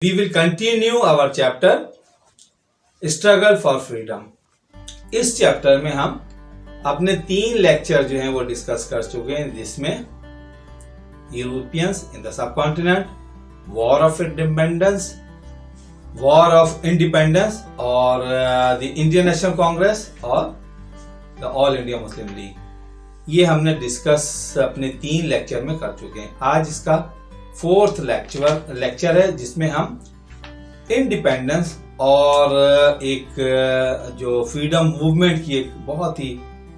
We will continue our chapter struggle for freedom. इस chapter में हम अपने 3 लेक्चर जो हैं वो डिस्कस कर चुके हैं, जिसमें Europeans in the sub continent, war of independence, war of independence और द इंडियन नेशनल कांग्रेस और the all India Muslim league, ये हमने डिस्कस अपने 3 लेक्चर में कर चुके हैं। आज इसका 4th लेक्चर है, जिसमें हम इंडिपेंडेंस और एक जो फ्रीडम मूवमेंट की एक बहुत ही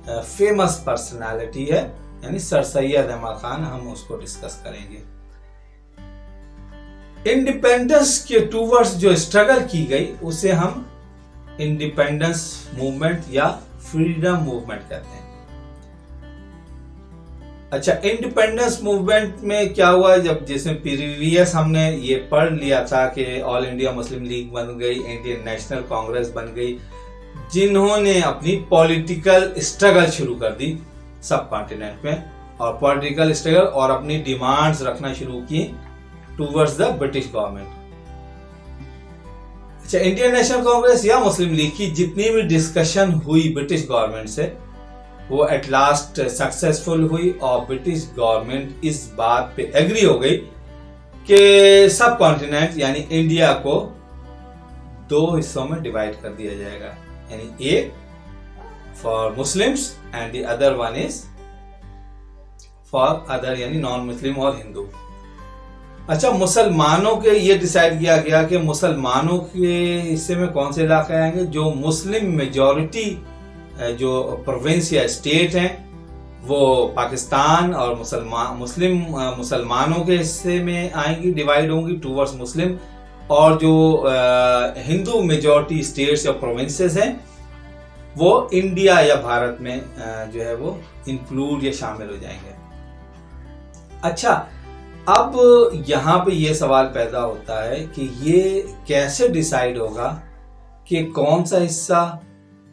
फेमस पर्सनालिटी है, यानी सर सैयद अहमद खान, हम उसको डिस्कस करेंगे। इंडिपेंडेंस के टूवर्ड्स जो स्ट्रगल की गई उसे हम इंडिपेंडेंस मूवमेंट या फ्रीडम मूवमेंट कहते हैं। अच्छा, इंडिपेंडेंस मूवमेंट में क्या हुआ, जब जिसमें प्रीवियस हमने ये पढ़ लिया था कि ऑल इंडिया मुस्लिम लीग बन गई, इंडियन नेशनल कांग्रेस बन गई, जिन्होंने अपनी पॉलिटिकल स्ट्रगल शुरू कर दी सब कॉन्टिनेंट में, और पॉलिटिकल स्ट्रगल और अपनी डिमांड्स रखना शुरू की टूवर्ड्स द ब्रिटिश गवर्नमेंट। अच्छा, इंडियन नेशनल कांग्रेस या मुस्लिम लीग की जितनी भी डिस्कशन हुई ब्रिटिश गवर्नमेंट से, वो एट लास्ट सक्सेसफुल हुई और ब्रिटिश गवर्नमेंट इस बात पे एग्री हो गई कि सब कॉन्टिनेंट यानी इंडिया को 2 हिस्सों में डिवाइड कर दिया जाएगा, यानी एक for Muslims and the other one is for other यानी नॉन मुस्लिम और हिंदू। अच्छा, मुसलमानों के ये डिसाइड किया गया कि मुसलमानों के हिस्से में कौन से इलाके आएंगे, जो मुस्लिम मेजॉरिटी जो प्रोविंस या स्टेट हैं वो पाकिस्तान और मुसलमानों के हिस्से में आएंगी, डिवाइड होंगी टूवर्ड्स मुस्लिम, और जो हिंदू मेजॉरिटी स्टेट्स या प्रोविंसेस हैं वो इंडिया या भारत में जो है वो इंक्लूड या शामिल हो जाएंगे। अच्छा, अब यहाँ पे ये सवाल पैदा होता है कि ये कैसे डिसाइड होगा कि कौन सा हिस्सा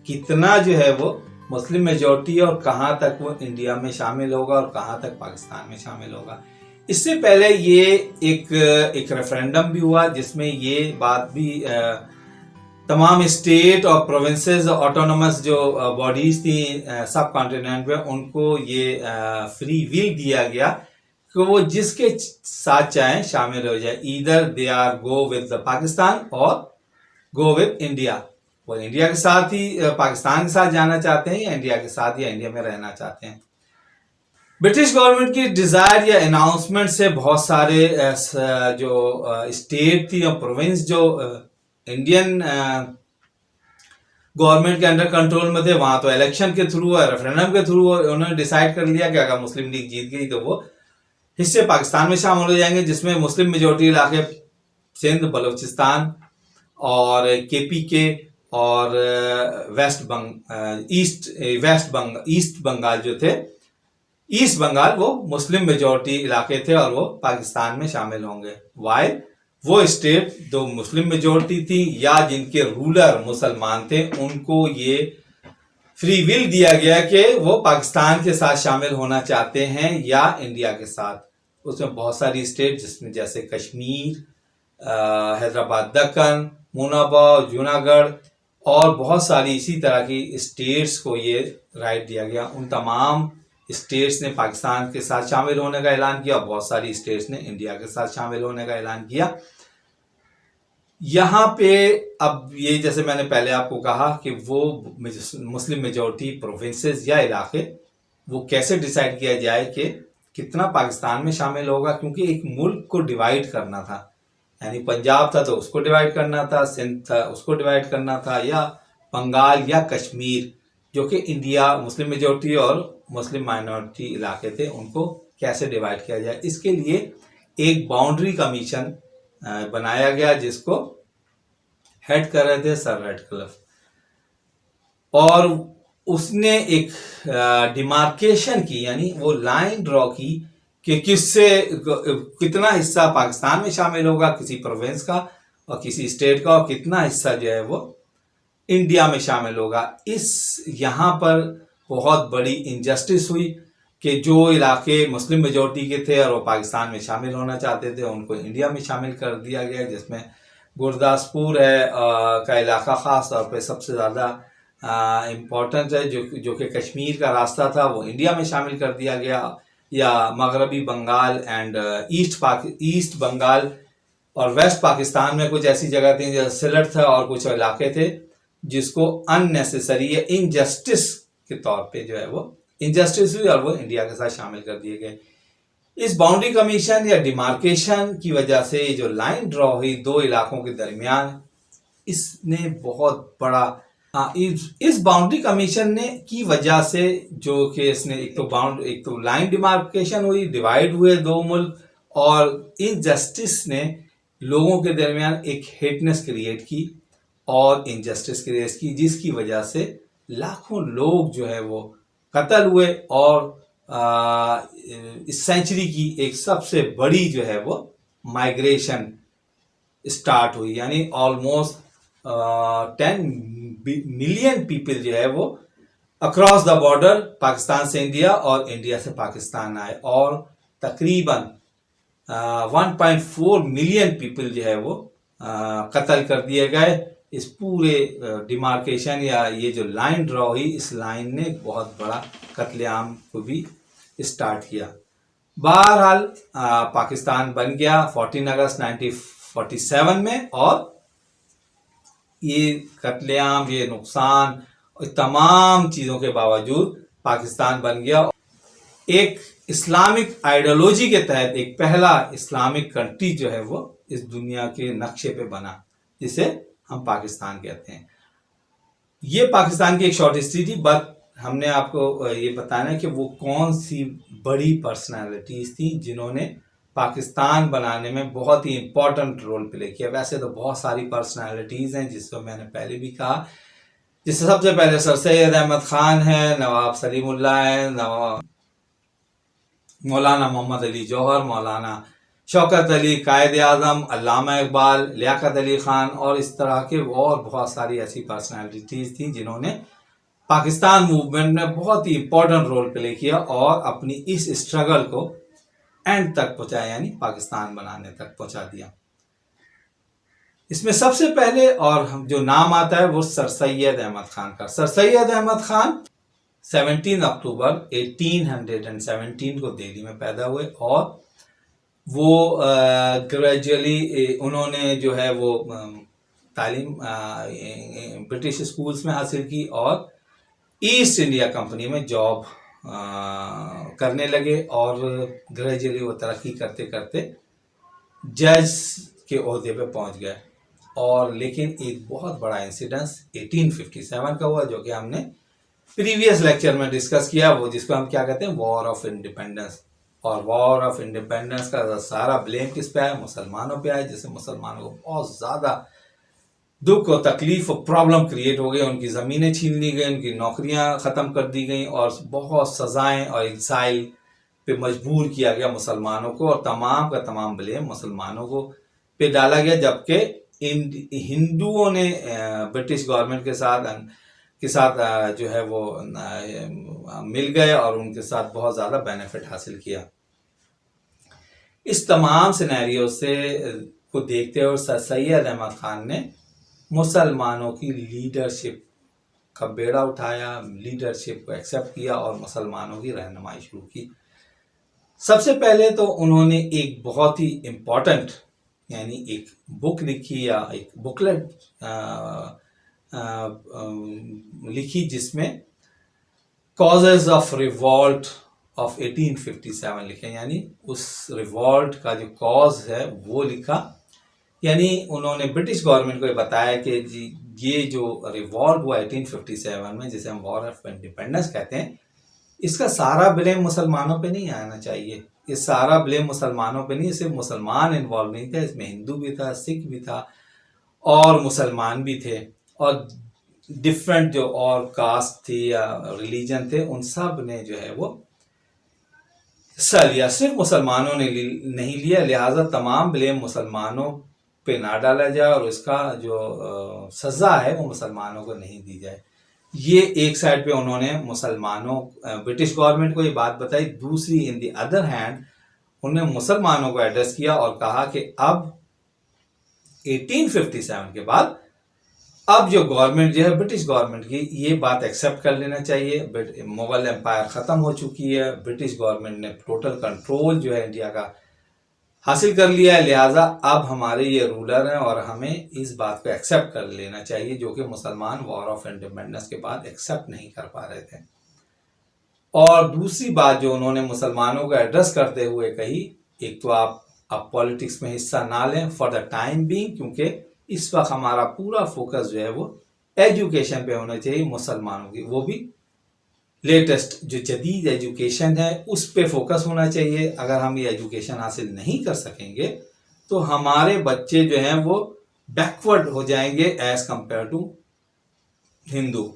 कितना जो है वो मुस्लिम मेजॉरिटी और कहां तक वो इंडिया में शामिल होगा और कहां तक पाकिस्तान में शामिल होगा। इससे पहले ये एक रेफरेंडम भी हुआ, जिसमें ये बात भी तमाम स्टेट और प्रोविंसेस ऑटोनोमस जो बॉडीज थी सब कॉन्टिनेंट में, उनको ये फ्री विल दिया गया कि वो जिसके साथ चाहें शामिल हो जाए, either they are go with the Pakistan और गो विद इंडिया। वो इंडिया के साथ ही पाकिस्तान के साथ जाना चाहते हैं या इंडिया के साथ या इंडिया में रहना चाहते हैं। ब्रिटिश गवर्नमेंट की डिजायर या अनाउंसमेंट से बहुत सारे जो स्टेट थी और प्रोविंस जो इंडियन गवर्नमेंट के अंडर कंट्रोल में थे, वहां तो इलेक्शन के थ्रू और रेफरेंडम के थ्रू उन्होंने डिसाइड कर लिया कि अगर मुस्लिम लीग जीत गई तो वो हिस्से पाकिस्तान में शामिल हो जाएंगे, जिसमें मुस्लिम मेजोरिटी इलाके सिंध, बलूचिस्तान और KPK और ईस्ट बंगाल जो थे, ईस्ट बंगाल वो मुस्लिम मेजॉरिटी इलाके थे और वो पाकिस्तान में शामिल होंगे। वाइल वो स्टेट जो मुस्लिम मेजॉरिटी थी या जिनके रूलर मुसलमान थे, उनको ये फ्री विल दिया गया कि वो पाकिस्तान के साथ शामिल होना चाहते हैं या इंडिया के साथ। उसमें बहुत सारी स्टेट, जिसमें जैसे कश्मीर, हैदराबाद, दक्कन, मुनाबा, जूनागढ़ और बहुत सारी इसी तरह की स्टेट्स को ये राइट दिया गया। उन तमाम स्टेट्स ने पाकिस्तान के साथ शामिल होने का ऐलान किया, बहुत सारी स्टेट्स ने इंडिया के साथ शामिल होने का ऐलान किया। यहाँ पे अब ये, जैसे मैंने पहले आपको कहा कि वो मुस्लिम मेजॉरिटी प्रोविंसेस या इलाके वो कैसे डिसाइड किया जाए कि कितना पाकिस्तान में शामिल होगा, क्योंकि एक मुल्क को डिवाइड करना था, यानी पंजाब था तो उसको डिवाइड करना था, सिंध था उसको डिवाइड करना था, या बंगाल या कश्मीर जो कि इंडिया मुस्लिम मेजॉरिटी और मुस्लिम माइनॉरिटी इलाके थे, उनको कैसे डिवाइड किया जाए। इसके लिए एक बाउंड्री कमीशन बनाया गया, जिसको हेड कर रहे थे सर रेडक्लिफ, और उसने एक डिमार्केशन की, यानी वो लाइन ड्रॉ की कि कितना हिस्सा पाकिस्तान में शामिल होगा किसी प्रोविंस का और किसी स्टेट का, और कितना हिस्सा जो है वो इंडिया में शामिल होगा। यहाँ पर बहुत बड़ी इनजस्टिस हुई कि जो इलाके मुस्लिम मेजॉरिटी के थे और वो पाकिस्तान में शामिल होना चाहते थे, उनको इंडिया में शामिल कर दिया गया, जिसमें गुरदासपुर है का इलाका ख़ास तौर पे सबसे ज़्यादा इम्पोर्टेंट है, जो कि कश्मीर का रास्ता था वो इंडिया में शामिल कर दिया गया, या मगरबी बंगाल एंड ईस्ट बंगाल और वेस्ट पाकिस्तान में कुछ ऐसी जगह थी जैसे सिलट था और कुछ इलाके थे जिसको अननेसेसरी या इनजस्टिस के तौर पे जो है वो इनजस्टिस हुई और वो इंडिया के साथ शामिल कर दिए गए। इस बाउंड्री कमीशन या डिमार्केशन की वजह से जो लाइन ड्रॉ हुई दो इलाकों के दरमियान, इसने बहुत बड़ा इस बाउंड्री कमीशन ने की वजह से जो कि इसने एक तो लाइन डिमार्केशन हुई, डिवाइड हुए दो मुल्क, और इनजस्टिस ने लोगों के दरमियान एक हेटनेस क्रिएट की और इनजस्टिस क्रिएट की, जिसकी वजह से लाखों लोग जो है वो कत्ल हुए और इस सेंचुरी की एक सबसे बड़ी जो है वो माइग्रेशन स्टार्ट हुई, यानी ऑलमोस्ट 10 मिलियन पीपल जो है वो अक्रॉस द बॉर्डर पाकिस्तान से इंडिया और इंडिया से पाकिस्तान आए, और तकरीबन 1.4 मिलियन पीपल जो है वो कत्ल कर दिए गए। इस पूरे डिमार्केशन या ये जो लाइन ड्रॉ हुई, इस लाइन ने बहुत बड़ा कत्लेआम को भी स्टार्ट किया। बहरहाल पाकिस्तान बन गया 14 अगस्त 1947 में, और ये कत्लेआम, ये नुकसान और तमाम चीज़ों के बावजूद पाकिस्तान बन गया। एक इस्लामिक आइडियोलॉजी के तहत एक पहला इस्लामिक कंट्री जो है वो इस दुनिया के नक्शे पे बना, जिसे हम पाकिस्तान कहते हैं। ये पाकिस्तान की एक शॉर्ट हिस्ट्री थी, बट हमने आपको ये बताना है कि वो कौन सी बड़ी पर्सनालिटीज थी जिन्होंने पाकिस्तान बनाने में बहुत ही इम्पोर्टेंट रोल प्ले किया। वैसे तो बहुत सारी पर्सनालिटीज़ हैं जिसको मैंने पहले भी कहा, जिससे सबसे पहले सर सैयद अहमद ख़ान है, नवाब सलीमुल्लाह है, मौलाना मोहम्मद अली जौहर, मौलाना शौकत अली, कायद आज़म, अल्लामा इकबाल, लियाकत अली ख़ान, और इस तरह के और बहुत सारी ऐसी पर्सनालिटीज़ थी जिन्होंने पाकिस्तान मूवमेंट में बहुत ही इम्पोर्टेंट रोल प्ले किया और अपनी इस स्ट्रगल को एंड तक पहुंचाया, यानी पाकिस्तान बनाने तक पहुंचा दिया। इसमें सबसे पहले और जो नाम आता है वो सर सैयद अहमद खान का। सर सैयद अहमद खान 17 अक्टूबर 1817 को दिल्ली में पैदा हुए, और वो ग्रेजुअली उन्होंने जो है वो तालीम ब्रिटिश स्कूल्स में हासिल की और ईस्ट इंडिया कंपनी में जॉब करने लगे, और ग्रेजुअली वो तरक्की करते करते जज के ओहदे पे पहुंच गए। और लेकिन एक बहुत बड़ा इंसिडेंस 1857 का हुआ, जो कि हमने प्रीवियस लेक्चर में डिस्कस किया, वो जिसको हम क्या कहते हैं, वॉर ऑफ इंडिपेंडेंस। और वॉर ऑफ इंडिपेंडेंस का सारा ब्लेम किस पे आया, मुसलमानों पे आया, जिससे मुसलमानों को बहुत ज़्यादा दुख और तकलीफ और प्रॉब्लम क्रिएट हो गई। उनकी ज़मीनें छीन ली गई, उनकी नौकरियां ख़त्म कर दी गई, और बहुत सज़ाएं और एग्जाइल पे मजबूर किया गया मुसलमानों को, और तमाम का तमाम ब्लेम मुसलमानों को पे डाला गया, जबकि हिंदुओं ने ब्रिटिश गवर्नमेंट के साथ जो है वो मिल गए और उनके साथ बहुत ज़्यादा बेनिफिट हासिल किया। इस तमाम सिनेरियो से को देखते हुए सर सैयद अहमद खान ने मुसलमानों की लीडरशिप का बेड़ा उठाया, लीडरशिप को एक्सेप्ट किया और मुसलमानों की रहनुमाई शुरू की। सबसे पहले तो उन्होंने एक बहुत ही इम्पोर्टेंट यानी एक बुक लिखी या एक बुकलेट लिखी, जिसमें कॉजेज ऑफ रिवॉल्ट ऑफ 1857 लिखे, यानी उस रिवॉल्ट का जो कॉज है वो लिखा। यानी उन्होंने ब्रिटिश गवर्नमेंट को ये बताया कि ये जो रिवॉल्ट हुआ 1857 में, जिसे हम वॉर ऑफ इंडिपेंडेंस कहते हैं, इसका सारा ब्लेम मुसलमानों पे नहीं आना चाहिए। ये सारा ब्लेम मुसलमानों पे नहीं, सिर्फ मुसलमान इन्वॉल्व नहीं थे, इसमें हिंदू भी था, सिख भी था और मुसलमान भी थे, और डिफरेंट जो और कास्ट थी या रिलीजन थे, उन सब ने जो है वो हिस्सा लिया, सिर्फ मुसलमानों ने नहीं लिया। लिहाजा तमाम ब्लेम मुसलमानों पे ना डाला जाए और उसका जो सज़ा है वो मुसलमानों को नहीं दी जाए। ये एक साइड पे उन्होंने मुसलमानों ब्रिटिश गवर्नमेंट को ये बात बताई। दूसरी इन द अदर हैंड उन्होंने मुसलमानों को एड्रेस किया और कहा कि अब 1857 के बाद अब जो गवर्नमेंट जो है ब्रिटिश गवर्नमेंट की, ये बात एक्सेप्ट कर लेना चाहिए। मुगल एम्पायर ख़त्म हो चुकी है, ब्रिटिश गवर्नमेंट ने टोटल कंट्रोल जो है इंडिया का हासिल कर लिया है, लिहाजा अब हमारे ये रूलर हैं और हमें इस बात को एक्सेप्ट कर लेना चाहिए, जो कि मुसलमान वॉर ऑफ इंडिपेंडेंस के बाद एक्सेप्ट नहीं कर पा रहे थे। और दूसरी बात जो उन्होंने मुसलमानों को एड्रेस करते हुए कही, एक तो आप अब पॉलिटिक्स में हिस्सा ना लें फॉर द टाइम बीइंग, क्योंकि इस वक्त हमारा पूरा फोकस जो है वो एजुकेशन पे होना चाहिए मुसलमानों की, वो भी लेटेस्ट जो जदीद एजुकेशन है उस पे फोकस होना चाहिए। अगर हम ये एजुकेशन हासिल नहीं कर सकेंगे तो हमारे बच्चे जो हैं वो बैकवर्ड हो जाएंगे एज कंपेयर टू हिंदू।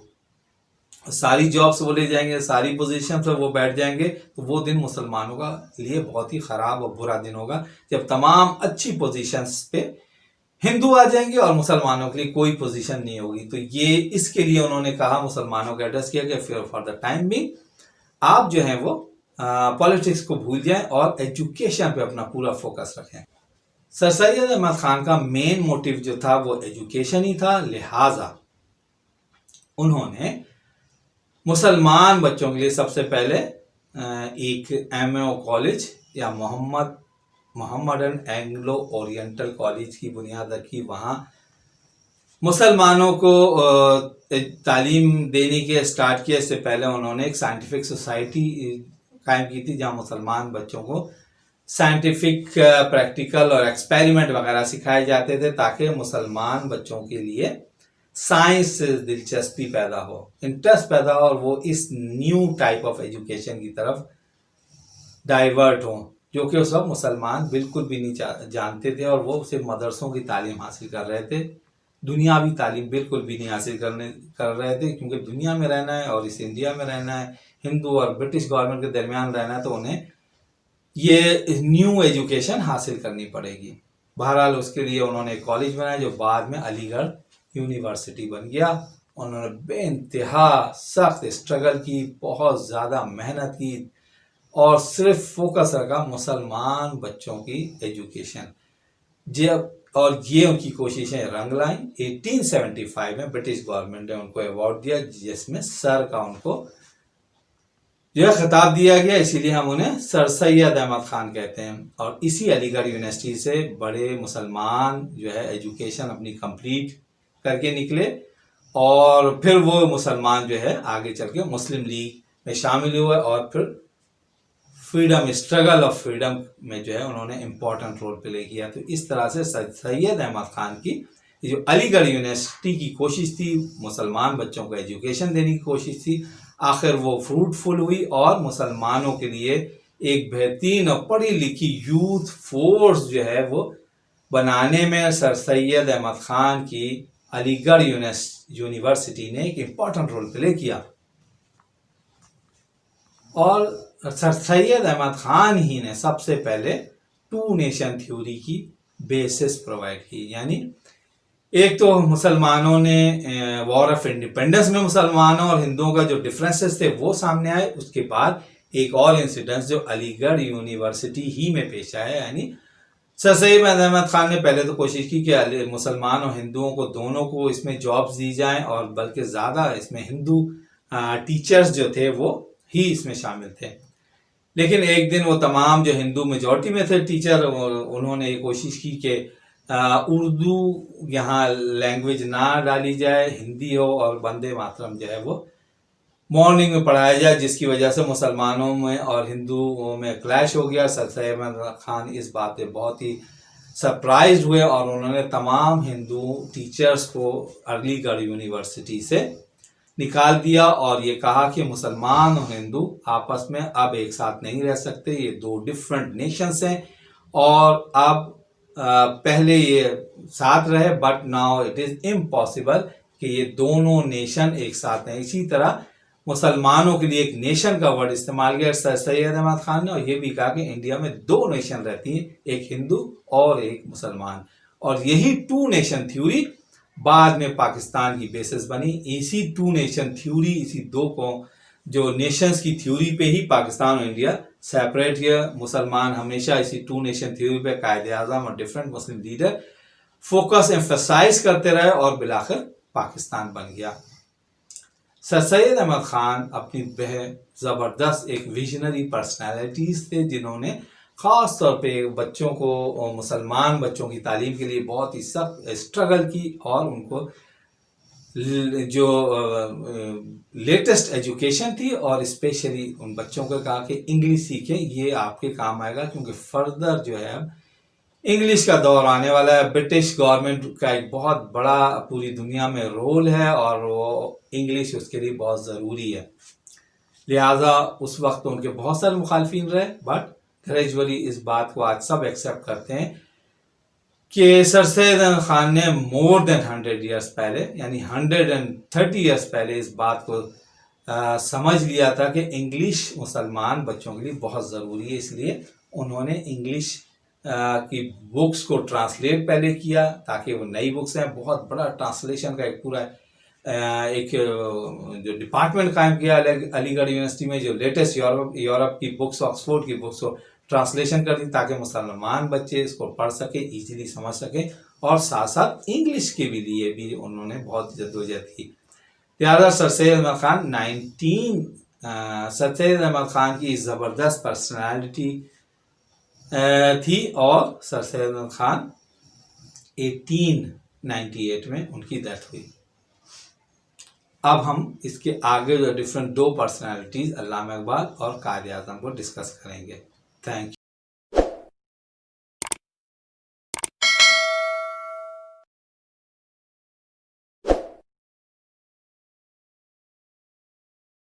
सारी जॉब्स वो ले जाएंगे, सारी पोजीशन पर वो बैठ जाएंगे, तो वो दिन मुसलमानों का लिए बहुत ही ख़राब और बुरा दिन होगा जब तमाम अच्छी पोजीशंस पे हिंदू आ जाएंगे और मुसलमानों के लिए कोई पोजीशन नहीं होगी। तो ये इसके लिए उन्होंने कहा, मुसलमानों को एड्रेस किया कि फॉर द टाइम भी आप जो हैं वो पॉलिटिक्स को भूल जाएं और एजुकेशन पे अपना पूरा फोकस रखें। सर सैयद अहमद खान का मेन मोटिव जो था वो एजुकेशन ही था, लिहाजा उन्होंने मुसलमान बच्चों के लिए सबसे पहले एक MAO कॉलेज या मोहम्मदन एंग्लो ओरिएंटल कॉलेज की बुनियाद रखी। वहाँ मुसलमानों को तालीम देने के स्टार्ट किया। इससे पहले उन्होंने एक साइंटिफिक सोसाइटी कायम की थी, जहाँ मुसलमान बच्चों को साइंटिफिक प्रैक्टिकल और एक्सपेरिमेंट वगैरह सिखाए जाते थे, ताकि मुसलमान बच्चों के लिए साइंस से दिलचस्पी पैदा हो, इंटरेस्ट पैदा हो, और वो इस न्यू टाइप ऑफ एजुकेशन की तरफ डाइवर्ट हो, जो कि उस वक्त मुसलमान बिल्कुल भी नहीं जानते थे, और वो सिर्फ मदरसों की तालीम हासिल कर रहे थे, दुनियावी तालीम बिल्कुल भी नहीं हासिल कर रहे थे। क्योंकि दुनिया में रहना है और इस इंडिया में रहना है, हिंदू और ब्रिटिश गवर्नमेंट के दरमियान रहना है, तो उन्हें ये न्यू एजुकेशन हासिल करनी पड़ेगी। बहरहाल उसके लिए उन्होंने एक कॉलेज बनाया जो बाद में अलीगढ़ यूनिवर्सिटी बन गया। उन्होंने बेइंतहा सख्त स्ट्रगल की, बहुत ज़्यादा मेहनत की और सिर्फ फोकस रखा मुसलमान बच्चों की एजुकेशन। जब और ये उनकी कोशिशें रंग लाई। 1875 में ब्रिटिश गवर्नमेंट ने उनको अवार्ड दिया, जिसमें सर का उनको जो खिताब दिया गया, इसीलिए हम उन्हें सर सैयद अहमद खान कहते हैं। और इसी अलीगढ़ यूनिवर्सिटी से बड़े मुसलमान जो है एजुकेशन अपनी कंप्लीट करके निकले, और फिर वो मुसलमान जो है आगे चल के मुस्लिम लीग में शामिल हुए, और फिर फ्रीडम स्ट्रगल ऑफ फ्रीडम में जो है उन्होंने इम्पोर्टेंट रोल प्ले किया। तो इस तरह से सैयद अहमद खान की जो अलीगढ़ यूनिवर्सिटी की कोशिश थी, मुसलमान बच्चों को एजुकेशन देने की कोशिश थी, आखिर वो फ्रूटफुल हुई और मुसलमानों के लिए एक बेहतरीन और पढ़ी लिखी यूथ फोर्स जो है वो बनाने में सर सैयद अहमद खान की अलीगढ़ यूनिवर्सिटी ने एक इम्पॉर्टेंट रोल प्ले किया। और सर सैयद अहमद खान ही ने सबसे पहले टू नेशन थ्योरी की बेसिस प्रोवाइड की। यानी एक तो मुसलमानों ने वॉर ऑफ इंडिपेंडेंस में मुसलमानों और हिंदुओं का जो डिफरेंसेस थे वो सामने आए। उसके बाद एक और इंसिडेंस जो अलीगढ़ यूनिवर्सिटी ही में पेश आया, यानी सर सैयद अहमद खान ने पहले तो कोशिश की कि मुसलमान और हिंदुओं को दोनों को इसमें जॉब्स दी जाएं, और बल्कि ज़्यादा इसमें हिंदू टीचर्स जो थे वो ही इसमें शामिल थे। लेकिन एक दिन वो तमाम जो हिंदू मेजॉरिटी में थे टीचर, उन्होंने ये कोशिश की कि उर्दू यहाँ लैंग्वेज ना डाली जाए, हिंदी हो, और वंदे मातरम जो है वो मॉर्निंग में पढ़ाया जाए, जिसकी वजह से मुसलमानों में और हिंदुओं में क्लैश हो गया। सर सैयद अहमद खान इस बात पे बहुत ही सरप्राइज हुए और उन्होंने तमाम हिंदू टीचर्स को अलीगढ़ यूनिवर्सिटी से निकाल दिया और ये कहा कि मुसलमान और हिंदू आपस में अब एक साथ नहीं रह सकते, ये दो डिफरेंट नेशंस हैं, और अब पहले ये साथ रहे, but now it is impossible कि ये दोनों नेशन एक साथ हैं। इसी तरह मुसलमानों के लिए एक नेशन का वर्ड इस्तेमाल किया सर सैयद अहमद खान ने, और ये भी कहा कि इंडिया में दो नेशन रहती हैं, एक हिंदू और एक मुसलमान, और यही टू नेशन थ्योरी बाद में पाकिस्तान की बेसिस बनी। इसी टू नेशन थ्योरी, इसी दो को जो नेशंस की थ्योरी पे ही पाकिस्तान और इंडिया सेपरेट किया। मुसलमान हमेशा इसी टू नेशन थ्योरी पे कायदे आज़म और डिफरेंट मुस्लिम लीडर फोकस एम्फसाइज करते रहे और बिलाखिर पाकिस्तान बन गया। सर सैयद अहमद खान अपनी बेहद ज़बरदस्त एक विजनरी पर्सनालिटीज़ थे, जिन्होंने ख़ास तौर पे बच्चों को, मुसलमान बच्चों की तालीम के लिए बहुत ही सख्त स्ट्रगल की और उनको जो लेटेस्ट एजुकेशन थी और स्पेशली उन बच्चों को कहा कि इंग्लिश सीखें, ये आपके काम आएगा, क्योंकि फर्दर जो है इंग्लिश का दौर आने वाला है। ब्रिटिश गवर्नमेंट का एक बहुत बड़ा पूरी दुनिया में रोल है और वो इंग्लिश उसके लिए बहुत ज़रूरी है। लिहाजा उस वक्त उनके बहुत सारे मुखालफिन रहे, बट ग्रेजुअली इस बात को आज सब एक्सेप्ट करते हैं कि सर सैयद अहमद खान ने मोर देन 100 ईयर्स पहले, यानी 130 ईयर्स पहले इस बात को समझ लिया था कि इंग्लिश मुसलमान बच्चों के लिए बहुत ज़रूरी है। इसलिए उन्होंने इंग्लिश की बुक्स को ट्रांसलेट पहले किया, ताकि वो नई बुक्स हैं, बहुत बड़ा ट्रांसलेशन का एक पूरा एक जो डिपार्टमेंट कायम किया अलीगढ़ यूनिवर्सिटी में, जो लेटेस्ट यूरोप की बुक्स, ऑक्सफोर्ड की बुक्स को ट्रांसलेशन कर दी, ताकि मुसलमान बच्चे इसको पढ़ सके, इजीली समझ सके, और साथ साथ इंग्लिश के भी लिए भी उन्होंने बहुत जद्दोजहद की। लिहाजा सर सैयद अहमद खान सर सैयद अहमद खान की ज़बरदस्त पर्सनालिटी थी, और सर सैयद अहमद खान 1898 में उनकी डेथ हुई। अब हम इसके आगे जो डिफरेंट दो पर्सनालिटीज़ अल्लामा इकबाल और कायद-ए-आज़म को डिस्कस करेंगे। Thank you.